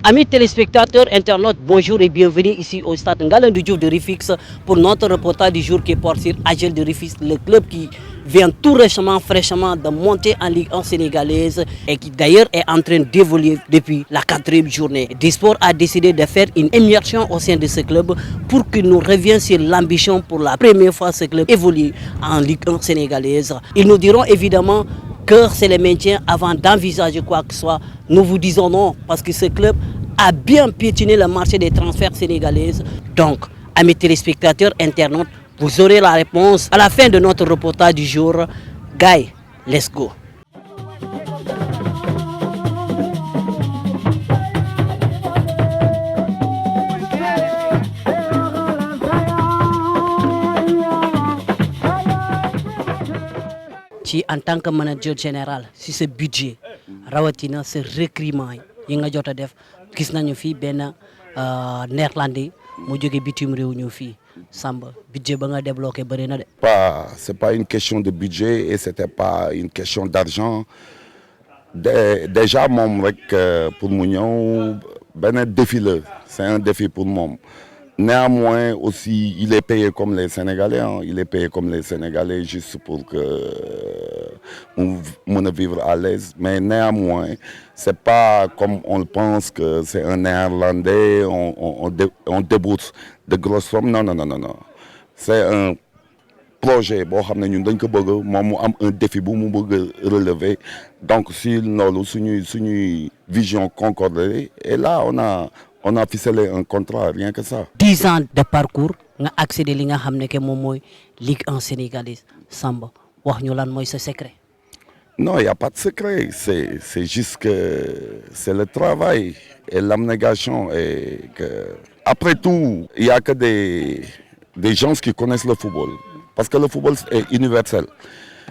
Amis téléspectateurs, internautes, bonjour et bienvenue ici au stade Ngalandou Diouf de Rufisque pour notre reportage du jour qui porte sur AGEL de Rufisque, le club qui vient tout récemment, fraîchement de monter en Ligue 1 sénégalaise et qui d'ailleurs est en train d'évoluer depuis la 4e journée. Disport a décidé de faire une immersion au sein de ce club pour qu'il nous revienne sur l'ambition pour la première fois ce club évolue en Ligue 1 sénégalaise. Ils nous diront évidemment que c'est le maintien avant d'envisager quoi que ce soit. Nous vous disons non parce que ce club a bien piétiné le marché des transferts sénégalaises. Donc, amis téléspectateurs, internautes, vous aurez la réponse à la fin de notre reportage du jour. Guy, let's go. En tant que manager général, si ce budget, rawatina ce recrutement, yi nga jot a def gis nañu fi benn néerlandais mu jóge bitim réew ñëw fii Samba budget ba nga débloqué bëri na de. C'est pas une question de budget et c'était pas une question d'argent. Déjà moom rek pour mu ñëw benn défi la, c'est un défi pour moom. Néanmoins aussi, il est payé comme les Sénégalais, hein. Il est payé comme les Sénégalais juste pour que on vivre à l'aise. Mais néanmoins, c'est pas comme on le pense que c'est un Néerlandais, on débourse de grosses sommes. Non, non, non, non, non. C'est un projet boo xam ne ñun dañ ko bëgg moom mu am un défi bu mu bëgg relever. Donc si loolu suñuy vision concordée et là on a ficelé un contrat, rien que ça. 10 ans de parcours nga accédé li nga xam ne que moom mooy Ligue 1 sénégalaise Samba wax ñu lan mooy sa secret. Non, il n'y a pas de secret. C'est juste que c'est le travail et l'abnégation. Et que... Après tout, il n'y a que des gens qui connaissent le football. Parce que le football est universel.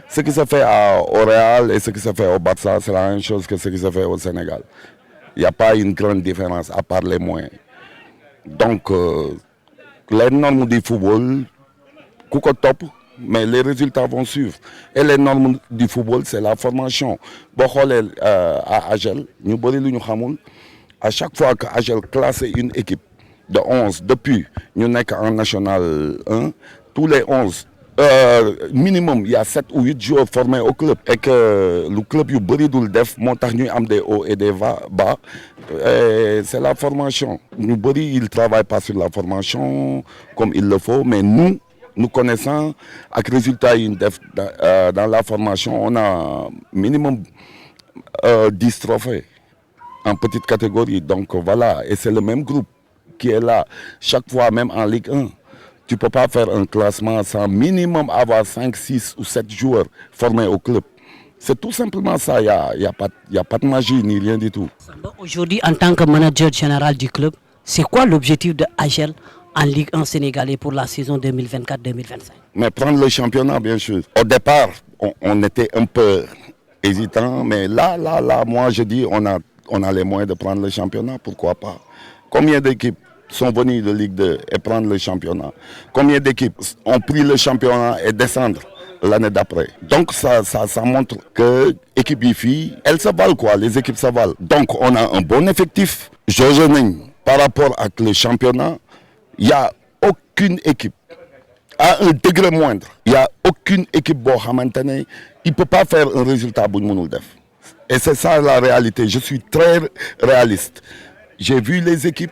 Ce qui se fait au Real et ce qui se fait au Barça, c'est la même chose que ce qui se fait au Sénégal. Il n'y a pas une grande différence à part les moyens. Donc, les normes du football, coucou top, mais les résultats vont suivre. Et les normes du football, c'est la formation. À AGEL, à chaque fois que AGEL classe une équipe de 11, depuis nous sommes en National 1, tous les 11, minimum, il y a 7 ou 8 joueurs formés au club. Et que le club yu bari dul def motax ñuy am des hauts et des bas. C'est la formation. Ñu bari ils travaillent pas sur la formation comme il le faut, mais nous connaissons avec résultat dans la formation, on a minimum 10 trophées en petite catégorie. Donc voilà, et c'est le même groupe qui est là chaque fois, même en Ligue 1. Tu ne peux pas faire un classement sans minimum avoir 5, 6 ou 7 joueurs formés au club. C'est tout simplement ça, il n'y a pas de magie ni rien du tout. Aujourd'hui, en tant que manager général du club, c'est quoi l'objectif de AGEL en Ligue 1 sénégalais pour la saison 2024-2025? Mais prendre le championnat, bien sûr. Au départ, on était un peu hésitant, mais là, moi je dis, on a les moyens de prendre le championnat, pourquoi pas. Combien d'équipes sont venues de Ligue 2 et prendre le championnat? Combien d'équipes ont pris le championnat et descendre l'année d'après? Donc ça montre que l'équipe IFI, elles se valent quoi, les équipes se valent. Donc on a un bon effectif. Par rapport à le championnat, il n'y a aucune équipe à un degré moindre. Il n'y a aucune équipe qui ne peut pas faire un résultat. Et c'est ça la réalité. Je suis très réaliste. J'ai vu les équipes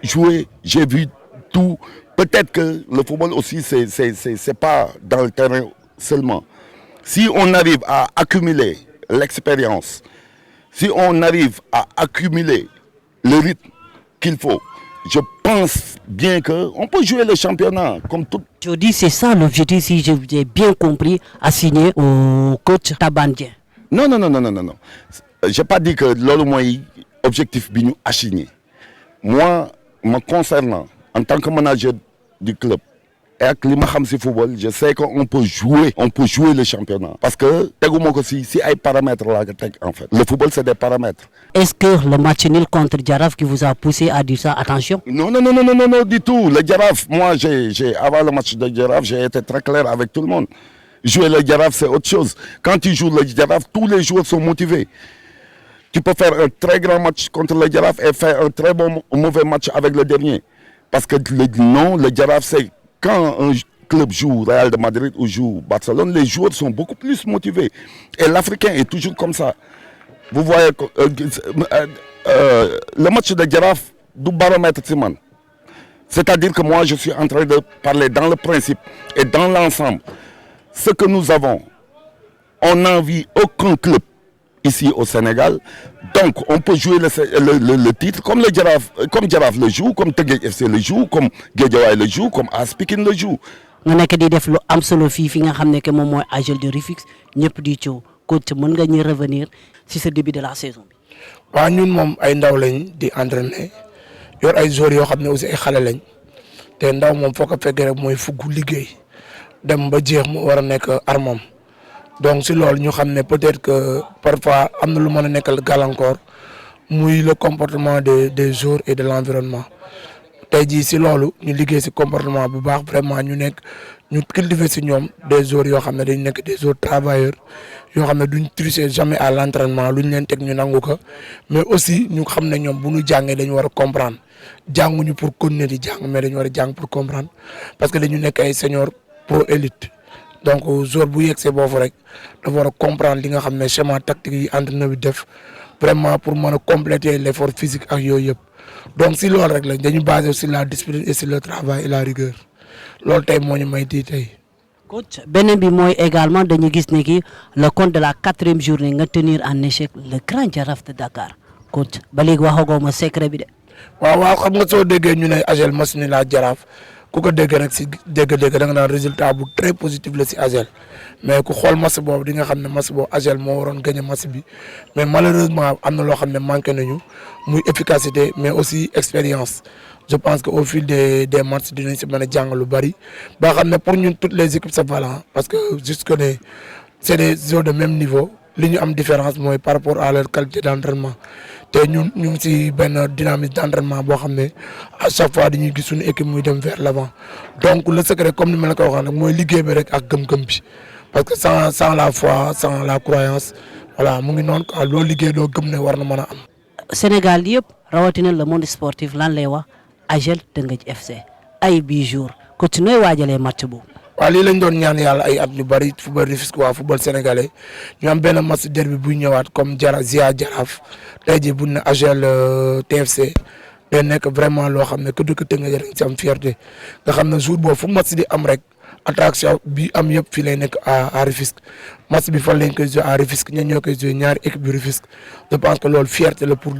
jouer, j'ai vu tout. Peut-être que le football aussi, c'est pas dans le terrain seulement. Si on arrive à accumuler l'expérience, si on arrive à accumuler le rythme qu'il faut, je pense bien qu'on peut jouer le championnat comme tout. Je dis c'est ça l'objectif, si j'ai bien compris, à signer au coach Tabandien. Non. Je n'ai pas dit que l'objectif est à signer. Moi, me concernant, en tant que manager du club, et avec le football, je sais qu'on peut jouer le championnat. Parce que si il y a des paramètres là, en fait. Le football, c'est des paramètres. Est-ce que le match nul contre Djaraf qui vous a poussé à dire ça, attention? Non, du tout. Le Djaraf, moi, avant le match de Djaraf, j'ai été très clair avec tout le monde. Jouer le Djaraf, c'est autre chose. Quand tu joues le Djaraf, tous les joueurs sont motivés. Tu peux faire un très grand match contre le Jaraaf et faire un très mauvais match avec le dernier. Parce que le Jaraaf, c'est quand un club joue Real de Madrid ou joue Barcelone, les joueurs sont beaucoup plus motivés. Et l'Africain est toujours comme ça. Vous voyez, le match de Jaraaf du baromètre Simon. C'est-à-dire que moi, je suis en train de parler dans le principe et dans l'ensemble. Ce que nous avons, on n'envie aucun club ici au Sénégal. Donc, on peut jouer le titre comme Jaraaf le joue, comme Teungueth FC le joue, comme Guédiawaye le joue, comme AS Pikine le joue. nga nekk di def lu am solo fii fi nga xam ne que moom mooy AGEL de Rufisque ñëpp di coow coach mën nga ñu revenir si ce début de la saison bi. waaw ñun moom ay ndaw lañ di entraîner yor ay joueurs yoo xam ne aussi ay xale lañ te ndaw moom foo ko fekkee rek mooy fugg liggéey dem ba jeex mu war a nekk armam donc si loolu ñu xam ne peut-être que parfois am na lu mën a nekkal gàllankoor muy le comportement des joueurs et de l'environnement. tey jii si loolu ñu liggéey si comportement bu baax vraiment ñu cultiver si ñoom des joueurs yoo xam ne dañ nekk des joueurs travailleurs yoo xam ne duñ tricher jamais à l'entraînement luñ leen teg ñu nangu ko mais aussi ñu xam ne ñoom bu ñu jàngee dañu war a comprendre jànguñu pour continuer di jàng mais dañu war a jàng pour comprendre parce que dañu nekk ay senior pro élite donc joueur bu yegsee boofu rek dafa war a comprendre li nga xam ne schéma tactique yi entraîneur bi def vraiment pour mën a compléter l'effort physique ak yooyu yëpp. donc si loolu rek lañ dañu basé sur la discipline et sur le travail et la rigueur loolu tey moo ñu may tey. coach beneen bi mooy également dañu gis ne ki le compte de la 4e journée nga tenir en échec le Grand Jaraaf de Dakar coach ba léegi waxagoo ma secret bi de. waaw xam nga soo déggee ñu ne AGEL match nul la Jaraaf ku ko dégg rek si dégg-dégg da nga naan résultat bu très positif la si AGEL mais ku xool match boobu di nga xam ne match boobu AGEL moo waroon gagner match bi mais malheureusement am na loo xam ne manqué nañu muy efficacité mais aussi expérience. je pense que au fil des matchs dinañ si mën a jàng lu bari ba xam ne pour ñun toutes les équipes c'est valable parce que jusque ne c'est des joueurs de même niveau li ñu am différence mooy par rapport à leur qualité d'entraînement te ñun ñu ngi si benn dynamique d'entraînement boo xam ne à chaque fois dañuy gis suñu équipe muy dem vers l'avant donc le secret comme ni ma la ko waxee nag mooy liggéey bi rek ak gëm-gëm bi parce que sans la foi sans la croyance voilà mu ngi noonu quoi loo liggéey doo gëm ne war na mën a am. Sénégal yëpp rawatina le monde sportif lan lay wax AGEL Teungueth FC ay bii jour coach nooy waajalee match boobu. waaw lii lañ doon ñaan yàlla ay at yu bari football Rufisque waa football sénégalais ñu am benn match derby buy ñëwaat comme Zia Jaraaf tey jii buñ ne AGEL TFC day nekk vraiment loo xam ne que dëkk Teungueth dañ ci am fierté nga xam ne jour boobu fu match di am rek attraction bi am yëpp fii lay nekk à Rufisque match bi fan lañ koy jouer à Rufisque ñoo koy jouer ñaari équipe bi Rufisque je pense que loolu fierté la pour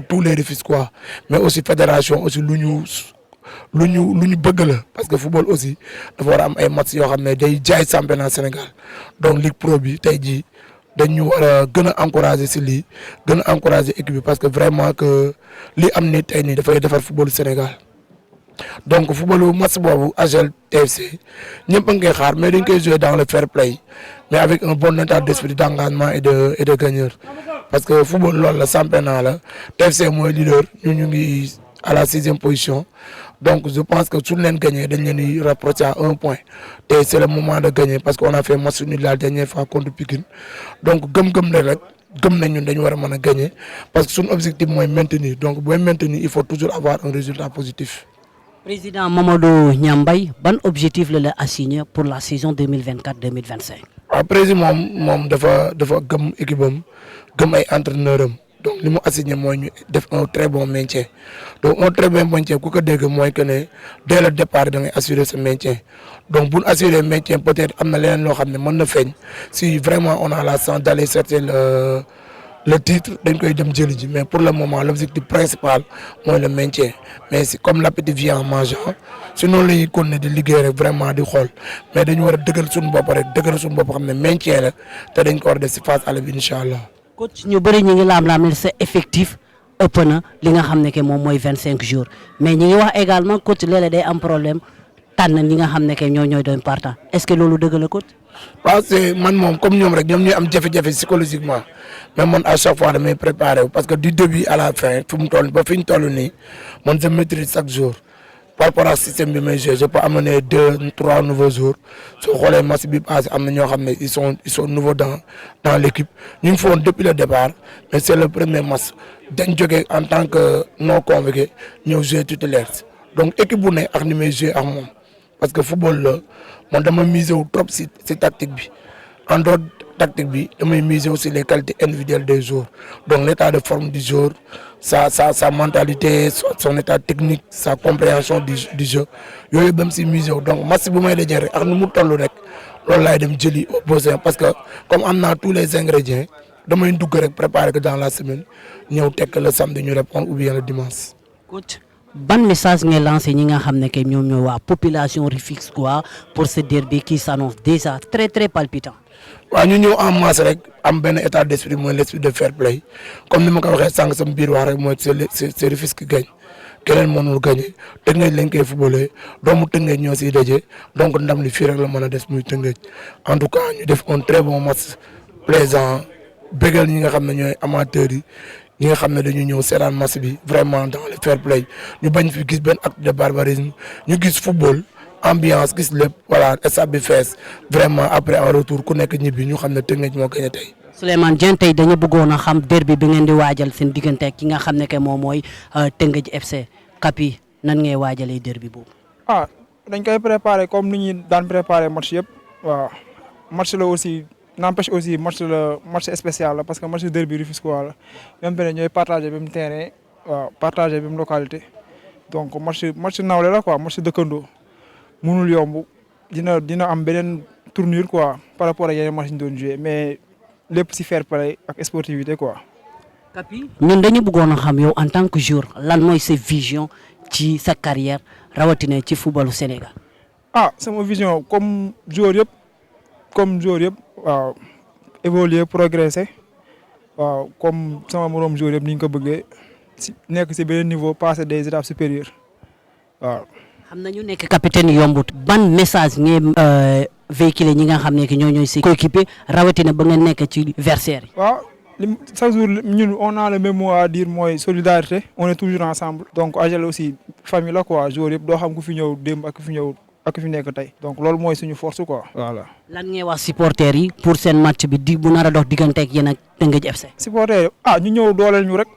tous les Rufisquois mais aussi fédération aussi lu ñu bëgg la parce que football aussi dafa war a am ay match yoo xam ne day jaay championnat Sénégal donc Ligue Pro bi tey jii dañu war a gën a encourager si lii gën a encourager équipe bi parce que vraiment que li am ni tey nii dafay defar football Sénégal donc football match boobu AGEL TFC ñëpp a ngi koy xaar mais dañ koy jouer dans le fair play mais avec un bon état d'esprit d'engagement et de gagneur parce que football loolu la championnat la TFC mooy leader ñu ngi à la 6e position donc je pense que su leen gagné dañ leen di rapprocher à 1 point te c'est le moment de gagner parce que on a fait match nul la dernière fois contre Pikine donc gëm-gëm la rek gëm nañ ñun dañu war a mën a gagner parce que suñu objectif mooy maintenir donc booy maintenir il faut toujours avoir un résultat positif. Président Mamadou Niambay ban objectif la assigné pour la saison 2024-2025. waaw président moom dafa gëm équipe am gëm ay entraîneur am donc li mu assigné mooy ñu def un très bon maintien donc un très bon maintien ku ko dégg mooy que ne dès le départ da ngay assurer ce maintien donc bu ñu assurer maintien peut-être am na leneen loo xam ne mën na feeñ si vraiment on a la chance d'aller chercher le titre dañ koy dem jëli ji mais pour le moment l'objectif principal mooy le maintien mais si comme l'appétit vient en mangeant si noonu la ñuy continuer di liggéey rek vraiment di xool mais dañu war a dëggal suñu bopp rek dëggal suñu bopp xam ne maintien la te dañ ko war a def si phase aller bi incha allah. coach ñu bëri ñu ngi laam-laam sa effectif ëpp na li nga xam ne que moom mooy 25 jours mais ñi ngi wax également coach léeg-léeg day am problème tànn ñi nga xam ne que ñooy doon partant est-ce que loolu dëgg la coach. waaw c'est man moom comme ñoom rek ñoom ñooy am jafe-jafe psychologiquement mais man à chaque fois damay préparer parce que du début à la fin fu mu toll ba fi ñu toll nii man je maîtrise chaque jour par rapport au système bi may jouer je peux amener 2-3 nouveaux joueurs soo xoolee match bi passé am na ñoo xam ne ils sont nouveaux dans l'équipe ñu ngi foon depuis le départ mais c'est le premier match dañ jógee en tant que non convoqué ñëw jouer titulaire donc équipe bu ne ak ni may jouer ak moom parce que football la man dama miser wu trop si tactique bi en dehors tactique bi damay miser aussi les qualités individuelles des joueurs donc l'état de forme du joueur sa mentalité son état technique sa compréhension du jeu yooyu ba mu si miser wu donc match bu may dajee rek ak nu mu toll rek loolu laay dem jëli au besoin parce que comme am naa tous les ingrédients damay dugg rek préparer que dans la semaine ñëw tekk le samedi ñu répondre ou bien le dimanche. Coach, ban message ngay lancé ñi nga xam ne que ñoom ñooy waa population Rufisquois pour ce derby qui s'annonce déjà très très palpitant. waaw ñu ñëw en masse rek am benn état d'esprit mooy l'esprit de fair play comme ni ma ko waxee sànq sama biir wax rek mooy c'est Rufisque gagne keneen mënul gagné Tëngéej lañ koy footballé doomu Tëngéej ñoo siy daje donc ndam li fii rek la mën a des muy Tëngéej en tout cas ñu def un très bon match plaisant bégal ñi nga xam ne ñooy amateurs yi ñi nga xam ne dañu ñëw seetaan match bi vraiment dans le fair play ñu bañ fi gis benn acte de barbarisme ñu gis football ambiance gis lépp voilà stade bi fees vraiment après en retour ku nekk ñibbi ñu xam ne Tëngéej moo gagné tey. Souleymane Dieng tey dañu bëggoon a xam derby bi ngeen di waajal seen diggante ki nga xam ne que moom mooy Tëngéej FC Kapi nan ngay waajalee derby boobu. ah dañ koy préparer comme ni ñuy daan préparer match yëpp waaw match la aussi n'empêche aussi match spécial la parce que match derby Rufisquois la même benn ñooy partager même terrain waaw partager même localité donc match nawle la quoi match dëkkandoo mënul yomb dina am beneen tournure quoi par rapport ak yeneen match ñu doon jouer mais lépp ci fair play ak sportivité quoi. Kapi ñun dañu bëggoon a xam yow en tant que joueur lan mooy sa vision ci sa carrière rawatina ci footballu Sénégal. ah sama vision comme joueur yëpp waaw évoluer progresser waaw comme sama moroom joueur yëpp ni ñu ko bëggee nekk ci beneen niveau passer des étapes supérieures waaw. xam nañu nekk capitaine yombut ban message ngeen véhiculer ñi nga xam ne que ñoo ñooy si coéquipier rawatina ba nga nekk ci versaire yi. waaw chaque jour ñun on a le même mot à dire mooy solidarité on est toujours ensemble donc AJEL aussi famille la quoi joueur yëpp doo xam ku fi ñëw démb ak ku fi nekk tey donc loolu mooy suñu force quoi voilà. lan ngay wax supporters yi pour seen match bi bu nar a dox digganteeg yéen ak Tëngéej FC. supporters yi ñu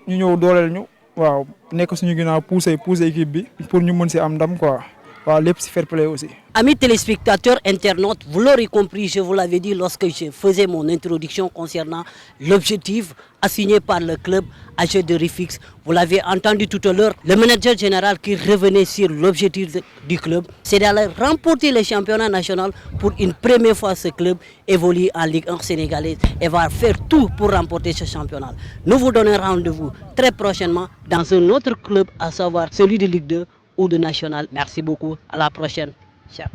ñëw dooleel ñu waaw nekk suñu ginnaaw pousser équipe bi pour ñu mën si am ndam quoi waaw lépp si fair play aussi. Amis téléspectateurs, internautes, vous l'aurez compris, je vous l'avais dit lorsque je faisais mon introduction concernant l'objectif assigné par le club AJEL de Rufisque. Vous l'avez entendu tout à l'heure, le manager général qui revenait sur l'objectif du club, c'est d'aller remporter le championnat national. Pour une première fois, ce club évolue en Ligue 1 sénégalaise et va faire tout pour remporter ce championnat. Nous vous donnons rendez-vous très prochainement dans un autre club, à savoir celui de Ligue 2 ou de National. Merci beaucoup, à la prochaine. Chers